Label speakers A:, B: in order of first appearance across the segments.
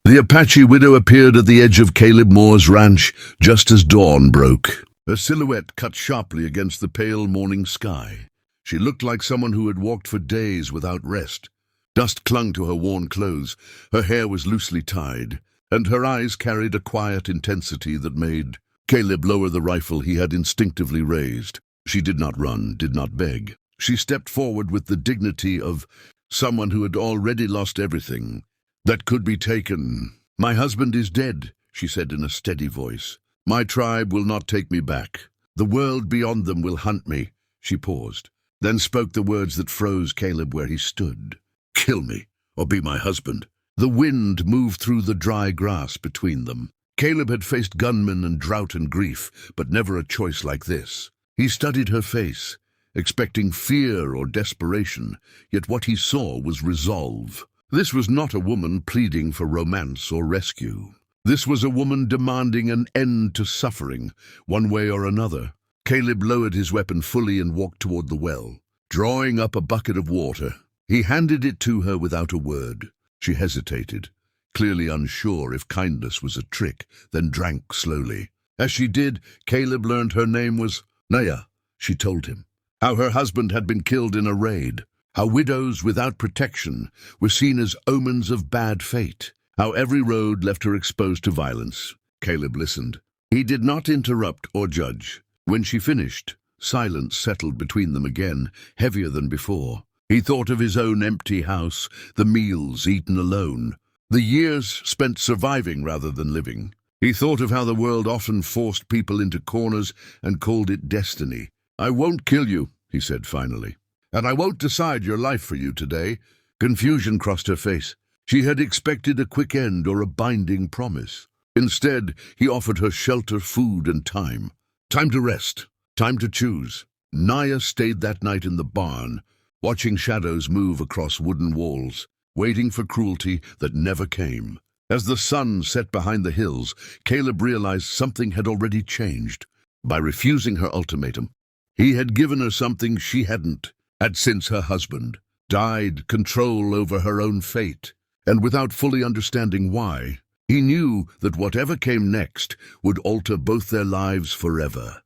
A: The Apache Widow appeared at the edge of Caleb Moore's ranch just as dawn broke. Her silhouette cut sharply against the pale morning sky. She looked like someone who had walked for days without rest. Dust clung to her worn clothes, her hair was loosely tied, and her eyes carried a quiet intensity that made Caleb lower the rifle he had instinctively raised. She did not run, did not beg. She stepped forward with the dignity of someone who had already lost everything that could be taken. "My husband is dead," she said in a steady voice. "My tribe will not take me back. The world beyond them will hunt me." She paused, then spoke the words that froze Caleb where he stood. "Kill me, or be my husband." The wind moved through the dry grass between them. Caleb had faced gunmen and drought and grief, but never a choice like this. He studied her face, expecting fear or desperation, yet what he saw was resolve. This was not a woman pleading for romance or rescue. This was a woman demanding an end to suffering, one way or another. Caleb lowered his weapon fully and walked toward the well. Drawing up a bucket of water, he handed it to her without a word. She hesitated, clearly unsure if kindness was a trick, then drank slowly. As she did, Caleb learned her name was Naya. She told him how her husband had been killed in a raid, how widows without protection were seen as omens of bad fate, how every road left her exposed to violence. Caleb listened. He did not interrupt or judge. When she finished, silence settled between them again, heavier than before. He thought of his own empty house, the meals eaten alone, the years spent surviving rather than living. He thought of how the world often forced people into corners and called it destiny. "I won't kill you," he said finally, "and I won't decide your life for you today." Confusion crossed her face. She had expected a quick end or a binding promise. Instead, he offered her shelter, food, and time. Time to rest, time to choose. Naya stayed that night in the barn, watching shadows move across wooden walls, waiting for cruelty that never came. As the sun set behind the hills, Caleb realized something had already changed. By refusing her ultimatum, he had given her something she hadn't had since her husband died, control over her own fate. And without fully understanding why, he knew that whatever came next would alter both their lives forever.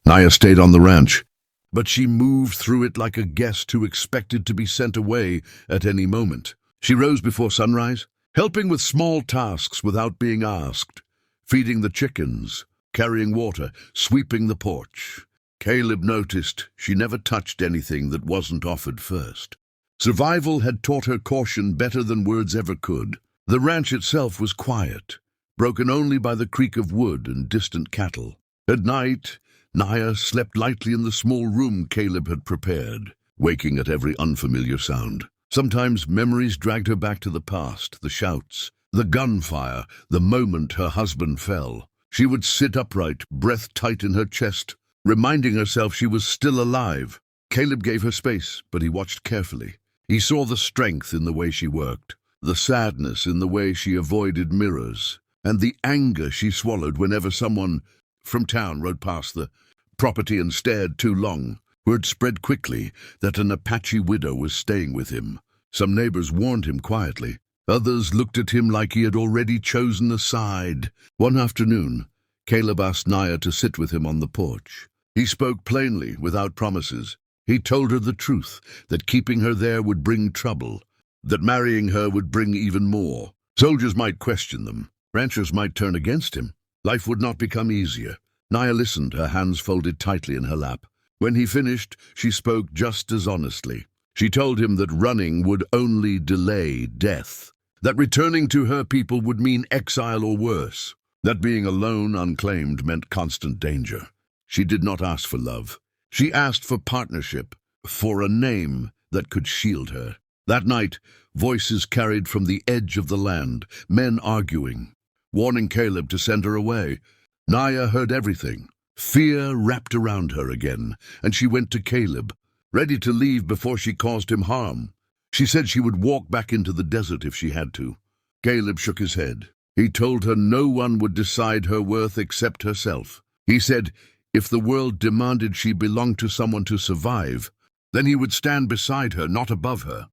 A: Naya stayed on the ranch, but she moved through it like a guest who expected to be sent away at any moment. She rose before sunrise, helping with small tasks without being asked, feeding the chickens, carrying water, sweeping the porch. Caleb noticed she never touched anything that wasn't offered first. Survival had taught her caution better than words ever could. The ranch itself was quiet, broken only by the creak of wood and distant cattle. At night, Naya slept lightly in the small room Caleb had prepared, waking at every unfamiliar sound. Sometimes memories dragged her back to the past, the shouts, the gunfire, the moment her husband fell. She would sit upright, breath tight in her chest, reminding herself she was still alive. Caleb gave her space, but he watched carefully. He saw the strength in the way she worked, the sadness in the way she avoided mirrors, and the anger she swallowed whenever someone from town rode past the property and stared too long. Word spread quickly that an Apache widow was staying with him. Some neighbors warned him quietly. Others looked at him like he had already chosen a side. One afternoon, Caleb asked Naya to sit with him on the porch. He spoke plainly, without promises. He told her the truth, that keeping her there would bring trouble, that marrying her would bring even more. Soldiers might question them. Ranchers might turn against him. Life would not become easier. Naya listened, her hands folded tightly in her lap. When he finished, she spoke just as honestly. She told him that running would only delay death, that returning to her people would mean exile or worse, that being alone, unclaimed, meant constant danger. She did not ask for love. She asked for partnership, for a name that could shield her. That night, voices carried from the edge of the land, men arguing, warning Caleb to send her away. Naya heard everything. Fear wrapped around her again, and she went to Caleb, ready to leave before she caused him harm. She said she would walk back into the desert if she had to. Caleb shook his head. He told her no one would decide her worth except herself. He said if the world demanded she belong to someone to survive, then he would stand beside her, not above her.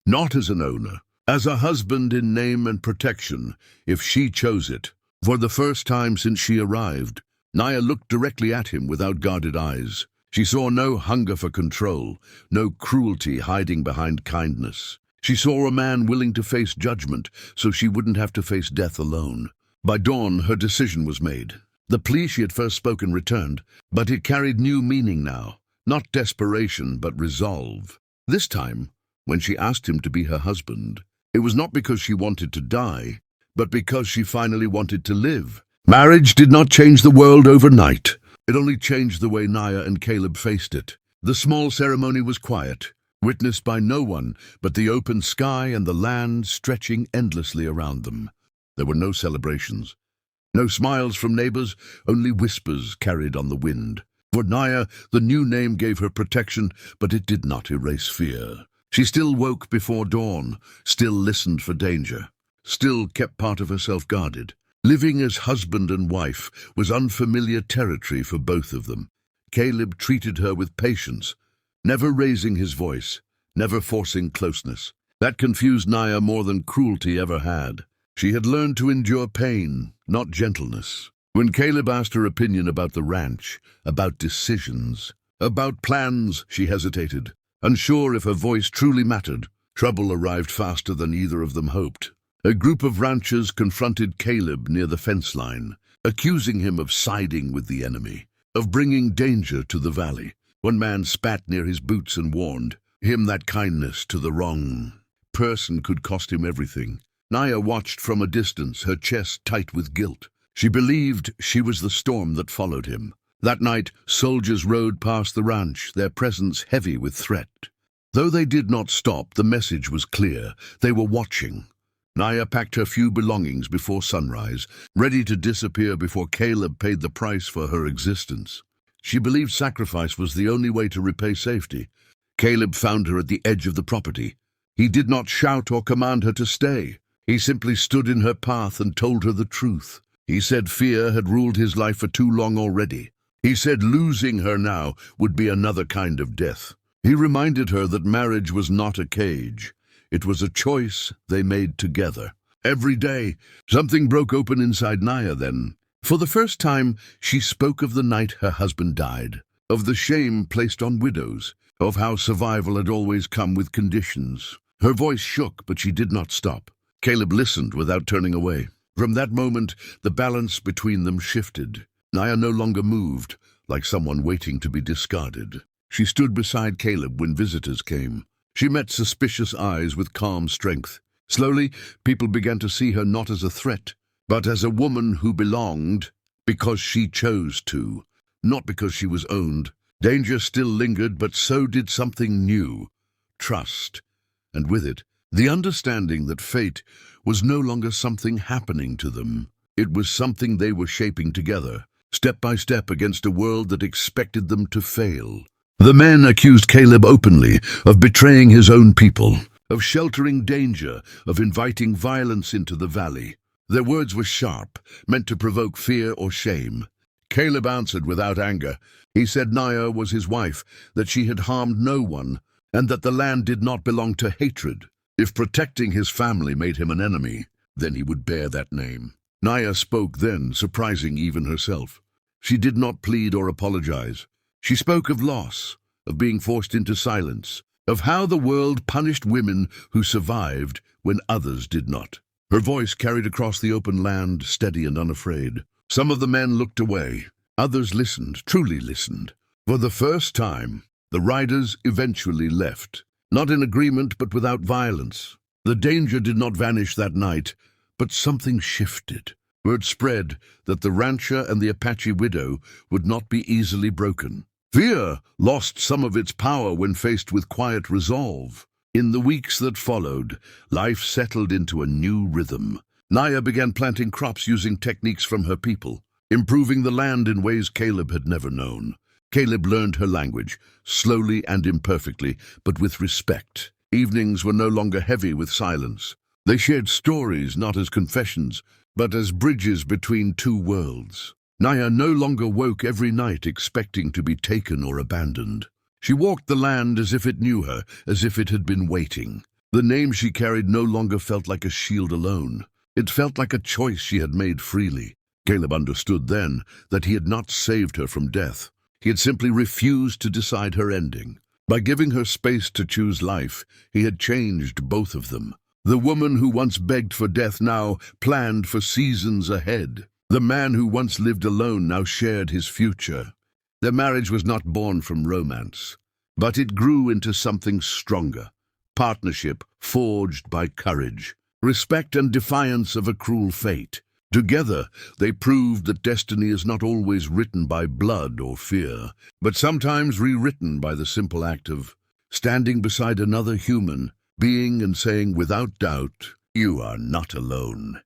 A: Not as an owner, as a husband in name and protection, if she chose it. For the first time since she arrived, Naya looked directly at him without guarded eyes. She saw no hunger for control, no cruelty hiding behind kindness. She saw a man willing to face judgment so she wouldn't have to face death alone. By dawn, her decision was made. The plea she had first spoken returned, but it carried new meaning now. Not desperation, but resolve. This time, when she asked him to be her husband, it was not because she wanted to die, but because she finally wanted to live. Marriage did not change the world overnight. It only changed the way Naya and Caleb faced it. The small ceremony was quiet, witnessed by no one but the open sky and the land stretching endlessly around them. There were no celebrations, no smiles from neighbors, only whispers carried on the wind. For Naya, the new name gave her protection, but it did not erase fear. She still woke before dawn, still listened for danger, still kept part of herself guarded. Living as husband and wife was unfamiliar territory for both of them. Caleb treated her with patience, never raising his voice, never forcing closeness. That confused Naya more than cruelty ever had. She had learned to endure pain, not gentleness. When Caleb asked her opinion about the ranch, about decisions, about plans, she hesitated, unsure if her voice truly mattered. Trouble arrived faster than either of them hoped. A group of ranchers confronted Caleb near the fence line, accusing him of siding with the enemy, of bringing danger to the valley. One man spat near his boots and warned him that kindness to the wrong person could cost him everything. Naya watched from a distance, her chest tight with guilt. She believed she was the storm that followed him. That night, soldiers rode past the ranch, their presence heavy with threat. Though they did not stop, the message was clear. They were watching. Naya packed her few belongings before sunrise, ready to disappear before Caleb paid the price for her existence. She believed sacrifice was the only way to repay safety. Caleb found her at the edge of the property. He did not shout or command her to stay. He simply stood in her path and told her the truth. He said fear had ruled his life for too long already. He said losing her now would be another kind of death. He reminded her that marriage was not a cage. It was a choice they made together. Every day, something broke open inside Naya then. For the first time, she spoke of the night her husband died, of the shame placed on widows, of how survival had always come with conditions. Her voice shook, but she did not stop. Caleb listened without turning away. From that moment, the balance between them shifted. Naya no longer moved, like someone waiting to be discarded. She stood beside Caleb when visitors came. She met suspicious eyes with calm strength. Slowly, people began to see her not as a threat, but as a woman who belonged because she chose to, not because she was owned. Danger still lingered, but so did something new, trust, and with it, the understanding that fate was no longer something happening to them. It was something they were shaping together, step by step against a world that expected them to fail. The men accused Caleb openly of betraying his own people, of sheltering danger, of inviting violence into the valley. Their words were sharp, meant to provoke fear or shame. Caleb answered without anger. He said Naya was his wife, that she had harmed no one, and that the land did not belong to hatred. If protecting his family made him an enemy, then he would bear that name. Naya spoke then, surprising even herself. She did not plead or apologize. She spoke of loss, of being forced into silence, of how the world punished women who survived when others did not. Her voice carried across the open land, steady and unafraid. Some of the men looked away. Others listened, truly listened. For the first time, the riders eventually left, not in agreement but without violence. The danger did not vanish that night, but something shifted. Word spread that the rancher and the Apache widow would not be easily broken. Fear lost some of its power when faced with quiet resolve. In the weeks that followed, life settled into a new rhythm. Naya began planting crops using techniques from her people, improving the land in ways Caleb had never known. Caleb learned her language, slowly and imperfectly, but with respect. Evenings were no longer heavy with silence. They shared stories not as confessions, but as bridges between two worlds. Naya no longer woke every night expecting to be taken or abandoned. She walked the land as if it knew her, as if it had been waiting. The name she carried no longer felt like a shield alone. It felt like a choice she had made freely. Caleb understood then that he had not saved her from death. He had simply refused to decide her ending. By giving her space to choose life, he had changed both of them. The woman who once begged for death now planned for seasons ahead. The man who once lived alone now shared his future. Their marriage was not born from romance, but it grew into something stronger. Partnership forged by courage, respect and defiance of a cruel fate. Together, they proved that destiny is not always written by blood or fear, but sometimes rewritten by the simple act of standing beside another human being and saying without doubt, "You are not alone."